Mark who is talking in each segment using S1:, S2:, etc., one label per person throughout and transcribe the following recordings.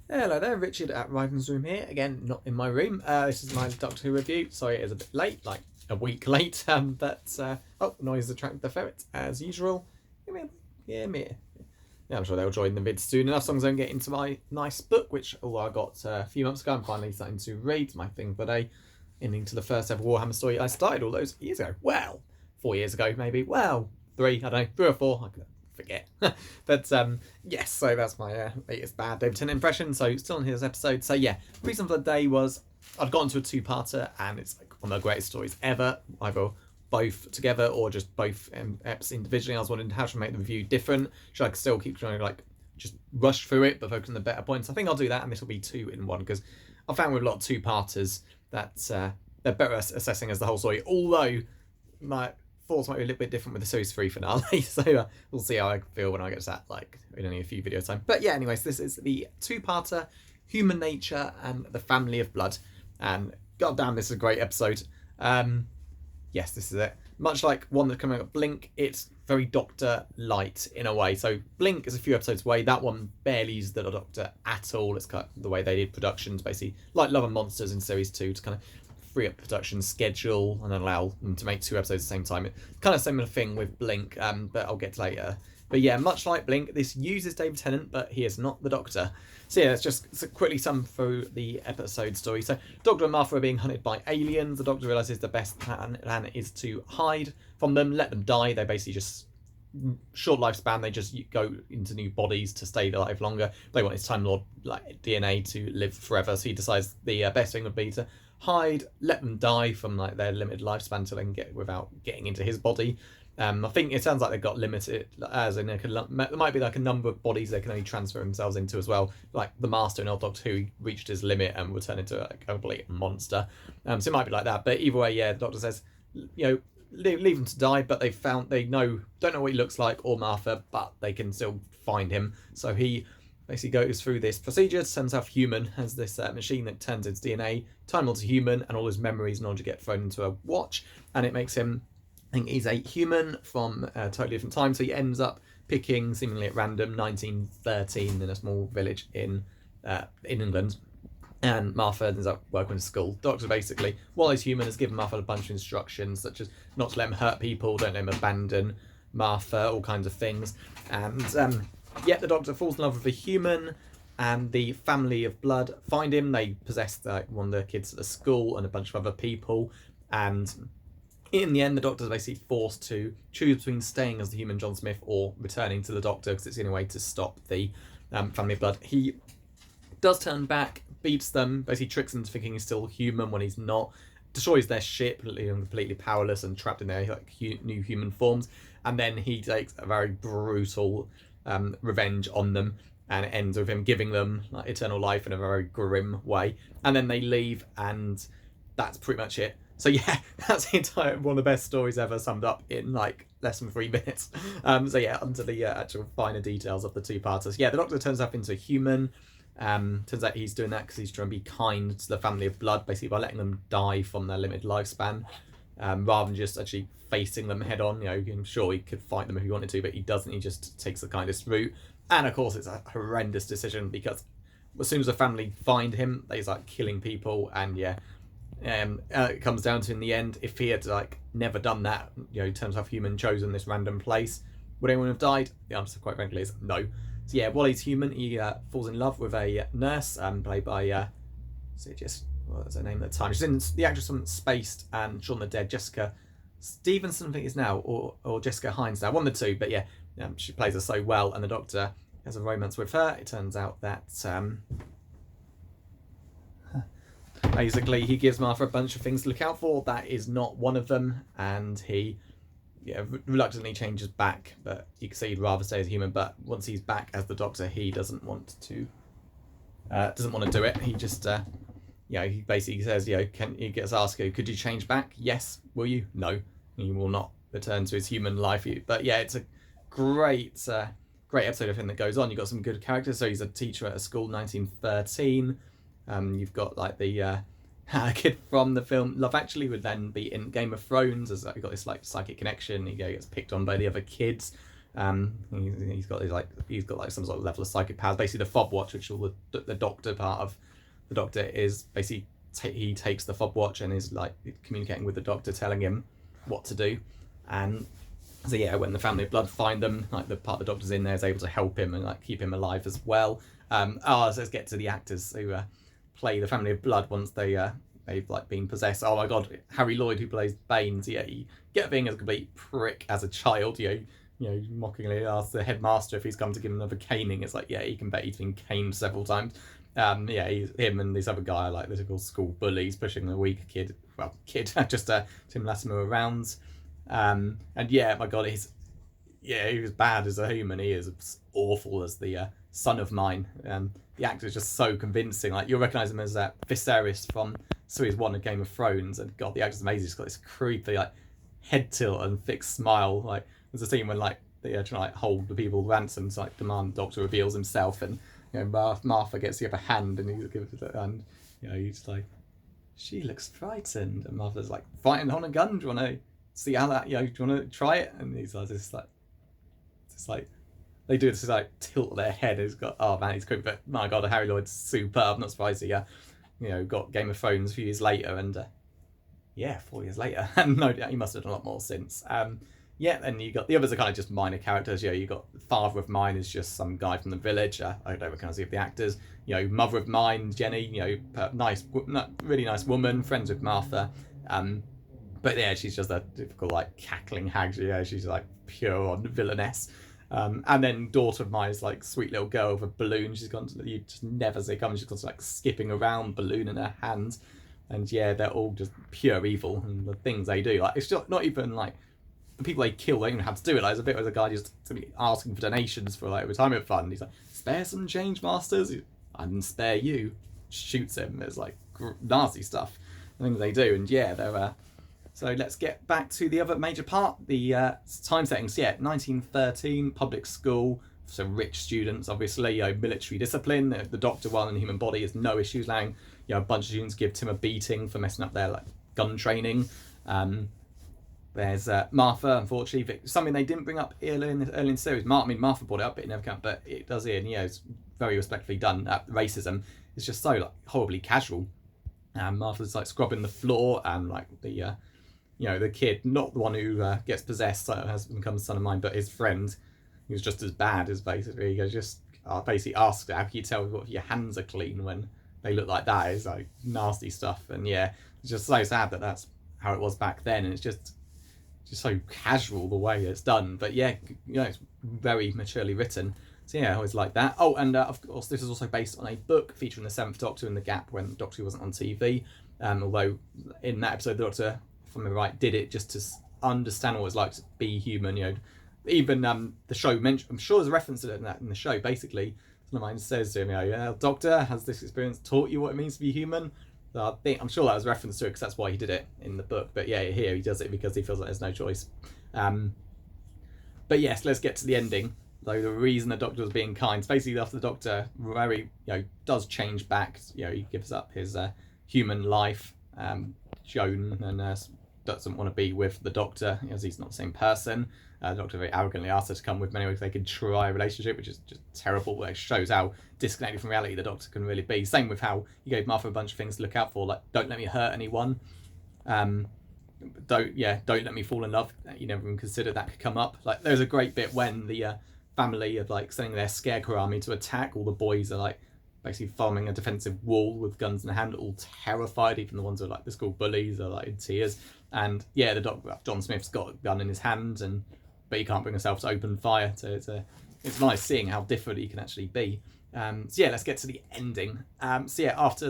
S1: Hello there, Richard at Riven's Room here. Again, not in my room. This is my Doctor Who review. Sorry it is a bit late, like a week late. Oh, noise attracted the ferret as usual. Yeah, I'm sure they'll join the vid soon enough. Songs don't get into my nice book, which although I got a few months ago, I'm finally starting to read. My thing for the day, ending to the first ever Warhammer story I started all those years ago. Well, 4 years ago maybe. Well, 3, I don't know, 3 or 4. I forget. But yes, so that's my latest bad David Tennant impression. So still on his episode. So yeah, reason for the day was I'd gotten to a two-parter and it's like one of the greatest stories ever, either both together or just both eps individually. I was wondering how should I make the review different. Should I still keep trying to like just rush through it but focus on the better points? I think I'll do that, and this will be 2 in 1 because I found with a lot of two-parters that they're better assessing as the whole story, although my thoughts might be a little bit different with the series 3 finale. So we'll see how I feel when I get to that, like in only a few video time. But yeah, anyways, this is the two-parter, Human Nature and the Family of Blood, and goddamn, this is a great episode. Yes, this is it. Much like one that's coming up, Blink, it's very Doctor light in a way. So Blink is a few episodes away. That one barely uses the Doctor at all. It's kind of the way they did productions, basically like Love and Monsters in series 2, to kind of free up production schedule and allow them to make 2 episodes at the same time. It's kind of similar thing with Blink, but I'll get to later. But yeah, much like Blink, this uses David Tennant, but he is not the Doctor. So yeah, let's just quickly sum through the episode story. So Doctor and Martha are being hunted by aliens. The Doctor realises the best plan is to hide from them, let them die. They basically just short lifespan. They just go into new bodies to stay alive longer. They want his Time Lord like DNA to live forever. So he decides the best thing would be to hide, let them die from like their limited lifespan till they can get without getting into his body. I think it sounds like they've got limited, as in there might be like a number of bodies they can only transfer themselves into as well. Like the Master in Old Doctor Who reached his limit and would turn into a complete monster. So it might be like that. But either way, yeah, the Doctor says, leave him to die, but don't know what he looks like or Martha, but they can still find him. So he basically goes through this procedure to turn himself human, has this machine that turns its DNA, Time Lord to human, and all his memories and knowledge get thrown into a watch, and it makes him think he's a human from a totally different time. So he ends up picking, seemingly at random, 1913 in a small village in England. And Martha ends up working in school. Doctor basically, while he's human, has given Martha a bunch of instructions, such as not to let him hurt people, don't let him abandon Martha, all kinds of things. And yet the Doctor falls in love with a human, and the Family of Blood find him. They possess one of the kids at the school and a bunch of other people. And in the end, the Doctor's basically forced to choose between staying as the human John Smith or returning to the Doctor, because it's the only way to stop the Family of Blood. He does turn back, beats them, basically tricks them into thinking he's still human when he's not, destroys their ship, leaving them completely powerless and trapped in their new human forms, and then he takes a very brutal revenge on them, and it ends with him giving them like eternal life in a very grim way, and then they leave, and that's pretty much it. So yeah, that's the entire one of the best stories ever, summed up in like less than 3 minutes. So yeah, onto the actual finer details of the two-parters. Yeah, the Doctor turns up into a human. Turns out he's doing that because he's trying to be kind to the Family of Blood, basically by letting them die from their limited lifespan, rather than just actually facing them head on. I'm sure he could fight them if he wanted to, but he doesn't. He just takes the kindest route. And of course, it's a horrendous decision because as soon as the family find him, he's like killing people, and yeah. It comes down to, in the end, if he had like never done that, turns himself human, chosen this random place, would anyone have died? The answer, quite frankly, is no. So yeah, while he's human, he falls in love with a nurse, played by what was her name at the time? She's in the actress from Spaced and Shaun the Dead, Jessica Stevenson, I think it is now, or Jessica Hines now, one of the two. But yeah, she plays her so well, and the Doctor has a romance with her. It turns out that basically he gives Martha a bunch of things to look out for. That is not one of them, and he reluctantly changes back, but you can see he'd rather stay as a human. But once he's back as the Doctor, he doesn't want to do it. He just he basically says, he gets asked, could you change back? Yes. Will you? No. He will not return to his human life. But yeah, it's a great episode of him that goes on. You've got some good characters. So he's a teacher at a school, 1913. You've got like the kid from the film Love Actually would then be in Game of Thrones, as you've got this like psychic connection. He gets picked on by the other kids. He's got like some sort of level of psychic powers. Basically, the fob watch, which all the doctor part of the doctor is basically he takes the fob watch and is like communicating with the doctor, telling him what to do. And so yeah, when the family of blood find them, like the part the doctor's in there is able to help him and like keep him alive as well. So let's get to the actors who play the family of blood once they've like been possessed. Oh my god, Harry Lloyd, who plays Baines, yeah, he get being as a complete prick as a child, mockingly asks the headmaster if he's come to give him another caning. It's like, yeah, he can bet he's been caned several times. Him and this other guy, like the typical school bullies, pushing the weaker kid, just Tim Latimer around. And yeah, my god, he was bad as a human. He is awful as the son of mine. The actor is just so convincing. Like, you'll recognise him as Viserys from series 1 of Game of Thrones, and god, the actor's amazing. He's got this creepy like head tilt and fixed smile. Like, there's a scene when like they're trying to like hold the people ransom to like demand the doctor reveals himself, and Martha gets the upper hand, and he gives it, and he's like, she looks frightened, and Martha's like, fighting on a gun. Do you want to see how that? Do you want to try it? And he's like, just like they do this like tilt their head. He's got, oh man, he's creepy. But my god, Harry Lloyd's superb. Not surprised he got Game of Thrones a few years later, and 4 years later, and no doubt he must have done a lot more since. And you got the others are kind of just minor characters. You got the father of mine is just some guy from the village. I don't recognise any of the actors. Mother of mine, Jenny. Really nice woman, friends with Martha. But yeah, she's just a typical like cackling hag. She's like pure on villainess. And then daughter of mine is like sweet little girl with a balloon. She's gone to, you just never see coming. She's gone to like skipping around, balloon in her hand. And yeah, they're all just pure evil, and the things they do, like, it's just not even like the people they kill, they don't even have to do it. Like, there's a bit where the guy just asking for donations for like a retirement fund. He's like, spare some change, masters. I didn't spare you. Shoots him. There's like nasty stuff, things they do, and yeah, they're. So let's get back to the other major part, the time settings. Yeah, 1913, public school, so rich students, obviously, military discipline. The doctor, while in the human body, has no issues, allowing a bunch of students give Tim a beating for messing up their like gun training. There's Martha, unfortunately, something they didn't bring up early in the series. Martha brought it up, but it never came up, but it does here, and it's very respectfully done. Racism is just so like horribly casual. Martha's like scrubbing the floor, and like the kid, not the one who gets possessed, has become son of mine, but his friend, who's just as bad, as basically basically asks, how can you tell if your hands are clean when they look like that? It's like nasty stuff, and yeah, it's just so sad that that's how it was back then, and it's just so casual the way it's done. But yeah, it's very maturely written. So yeah, I always like that. Oh, and of course, this is also based on a book featuring the Seventh Doctor in the gap when Doctor Who wasn't on TV. Although in that episode, the Doctor, if I'm right, did it just to understand what it's like to be human. Even the show mentioned, I'm sure there's a reference to that in the show. Basically, someone of mine says to him, Doctor, has this experience taught you what it means to be human? So I'm sure that was a reference to it because that's why he did it in the book. But yeah, here he does it because he feels like there's no choice. But yes, let's get to the ending. So the reason the Doctor was being kind, basically after the Doctor very, does change back. He gives up his human life. Joan and doesn't want to be with the Doctor as he's not the same person. The Doctor very arrogantly asked her to come with him anyway if they could try a relationship, which is just terrible. It shows how disconnected from reality the Doctor can really be. Same with how he gave Martha a bunch of things to look out for, like don't let me hurt anyone. Don't let me fall in love. You never even considered that could come up. Like there's a great bit when the family are like sending their scarecrow army to attack. All the boys are like basically forming a defensive wall with guns in hand, all terrified. Even the ones who are like the school bullies are like in tears. And yeah, the Doctor, John Smith's got a gun in his hand, but he can't bring himself to open fire. So it's nice seeing how different he can actually be. So yeah, let's get to the ending. So yeah, after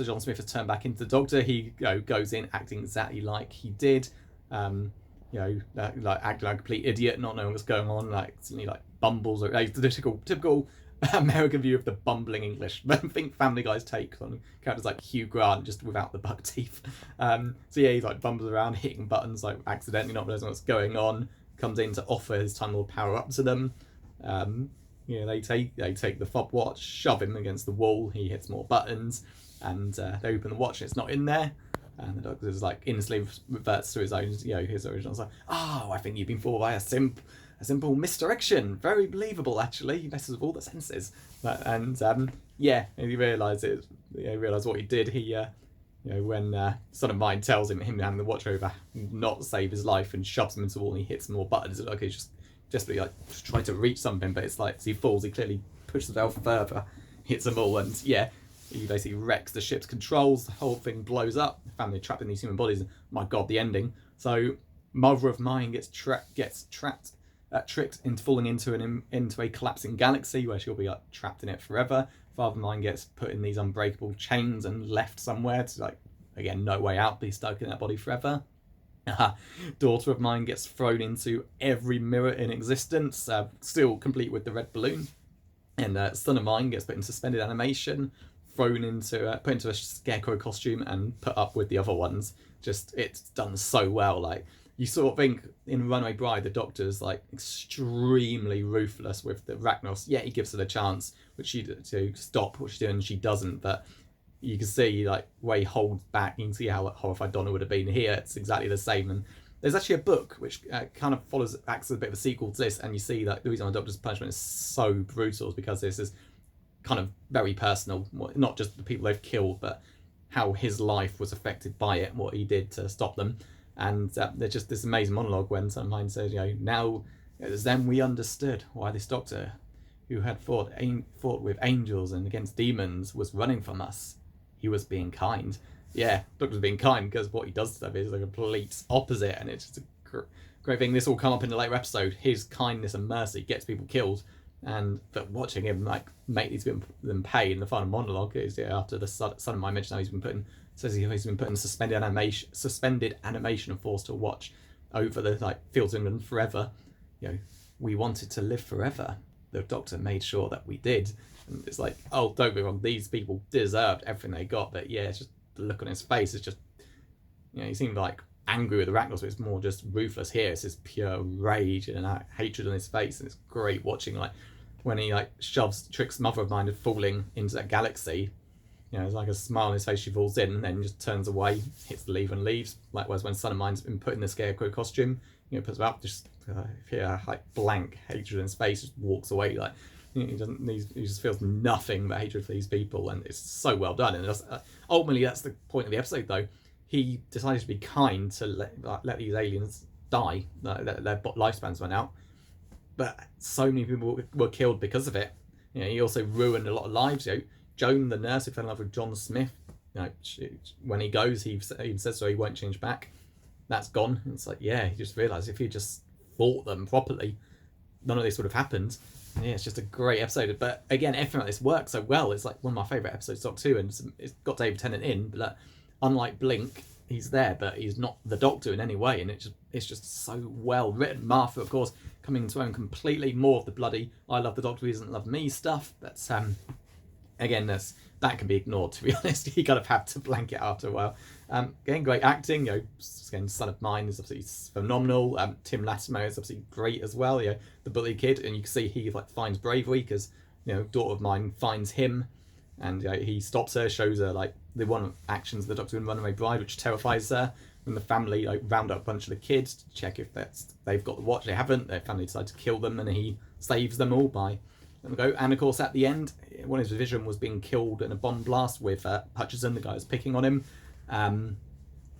S1: John Smith has turned back into the Doctor, he goes in acting exactly like he did. Like acting like a complete idiot, not knowing what's going on, like suddenly like bumbles. Or the typical American view of the bumbling English. I think Family Guy's take on characters like Hugh Grant, just without the buck teeth. So yeah, he like bumbles around, hitting buttons, like accidentally, not realizing what's going on. Comes in to offer his Time Lord power up to them. They take the fob watch, shove him against the wall. He hits more buttons, and they open the watch, and it's not in there. And the Doctor is like instantly reverts to his own, his original. It's like, oh, I think you've been fooled by a simp. a simple misdirection. Very believable, actually. He messes with all the senses. Yeah, and he realises what he did. He when Son of Mine tells him and the Watcher over not save his life and shoves him into the wall and he hits more buttons, it's like he's just trying to reach something, but it's like as he falls, he clearly pushes himself further, hits them all, and yeah, he basically wrecks the ship's controls. The whole thing blows up. The family trapped in these human bodies. And my God, the ending. So Mother of Mine gets tricked into falling into a collapsing galaxy where she'll be like trapped in it forever. Father of Mine gets put in these unbreakable chains and left somewhere to, like, again, no way out, be stuck in that body forever. Daughter of Mine gets thrown into every mirror in existence, still complete with the red balloon. And Son of Mine gets put in suspended animation, thrown into put into a scarecrow costume and put up with the other ones. Just, it's done so well. Like, you sort of think in Runaway Bride, the Doctor's like extremely ruthless with the Ragnos. Yeah, he gives her the chance, to stop what she's doing, and she doesn't. But you can see like where he holds back. You can see how horrified Donna would have been here. It's exactly the same. And there's actually a book which kind of acts as a bit of a sequel to this, and you see that the reason the Doctor's punishment is so brutal is because this is kind of very personal. Not just the people they've killed, but how his life was affected by it and what he did to stop them. And there's just this amazing monologue when Son of Mine says, now it was then we understood why this Doctor, who had fought with angels and against demons, was running from us. He was being kind. Yeah, Doctor's being kind because what he does to them is the complete opposite, and it's just a great thing. This will come up in a later episode. His kindness and mercy gets people killed, but watching him like make them pay in the final monologue is after the Son of Mine mentioned how he's been put in suspended animation and forced to watch over the fields of England forever. We wanted to live forever. The Doctor made sure that we did. And it's like, oh, don't be wrong, these people deserved everything they got, but yeah, it's just the look on his face is just, he seemed like angry with the Arachnos, but it's more just ruthless here. It's this pure rage and hatred on his face, and it's great watching when he tricks Mother of Mine into falling into that galaxy. There's like a smile on his face. She falls in and then just turns away, hits the lever and leaves. Likewise, when Son of Mine's been put in the scarecrow costume, puts him up, just blank hatred in his face, just walks away. He just feels nothing but hatred for these people, and it's so well done. And ultimately, that's the point of the episode, though. He decided to be kind to let these aliens die. Their lifespans went out, but so many people were killed because of it. He also ruined a lot of lives. Joan, the nurse who fell in love with John Smith, when he goes, he even says so he won't change back. That's gone. And it's like, yeah, he just realised if he just fought them properly, none of this would have happened. Yeah, it's just a great episode. But again, everything like this works so well. It's like one of my favourite episodes, Doc 2, and it's got David Tennant in, but unlike Blink, he's there, but he's not the Doctor in any way, and it's just so well written. Martha, of course, coming to own completely more of the bloody I love the Doctor, he doesn't love me stuff. That's again, that can be ignored, to be honest. You kind of have to blank it after a while. Again, great acting. Again, Son of Mine is obviously phenomenal. Tim Latimer is obviously great as well. The bully kid, and you can see he finds bravery because Daughter of Mine finds him, and he stops her, shows her the one actions of the Doctor in Runaway Bride, which terrifies her. When the family round up a bunch of the kids to check if they've got the watch, they haven't. Their family decide to kill them, and he saves them all by letting them go. And of course, at the end, one of his vision was being killed in a bomb blast with Hutchison, the guy who's picking on him. And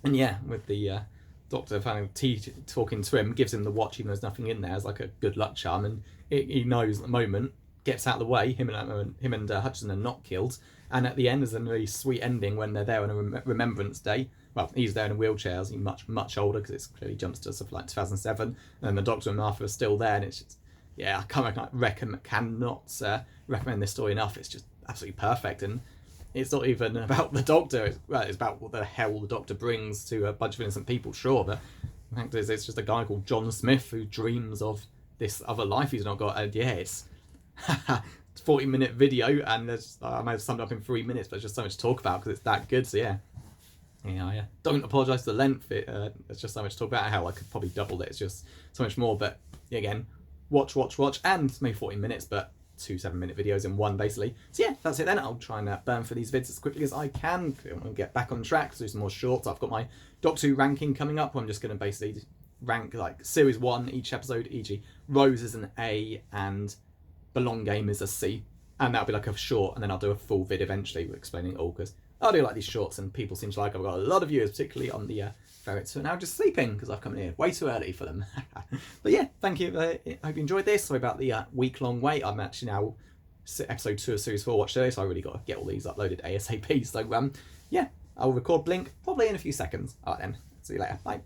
S1: yeah, with the Doctor finally talking to him, gives him the watch even though there's nothing in there as a good luck charm, and he knows at the moment, gets out of the way. Him and Hutchison are not killed, and at the end there's a really sweet ending when they're there on a Remembrance Day. Well, he's there in a wheelchair, as he's much older because it clearly jumps to something like 2007, and the Doctor and Martha are still there, and it's just, I cannot recommend this story enough. It's just absolutely perfect, and it's not even about the Doctor. It's about what the hell the Doctor brings to a bunch of innocent people, sure, but the fact is it's just a guy called John Smith who dreams of this other life he's not got, and it's 40-minute video, and I might have summed up in 3 minutes, but there's just so much to talk about because it's that good. So yeah. Don't apologise for the length. It's just so much to talk about. How I could probably double it. It's just so much more. But again, watch, and maybe 40 minutes, but 2 7-minute videos in one, basically. So yeah, that's it then. I'll try and burn through these vids as quickly as I can. I want to get back on track, do some more shorts. I've got my Doctor Who ranking coming up. I'm just going to basically rank like series 1 each episode, e.g. Rose is an A and Belong Game is a C, and that'll be like a short, and then I'll do a full vid eventually explaining it all, because I do like these shorts and people seem to like. I've got a lot of viewers, particularly on the ferrets, who are now just sleeping because I've come in here way too early for them. But yeah, thank you. I hope you enjoyed this. Sorry about the week-long wait. I'm actually now episode 2 of series 4 watch today, so I really got to get all these uploaded ASAP. So yeah, I'll record Blink probably in a few seconds. Alright then, see you later. Bye.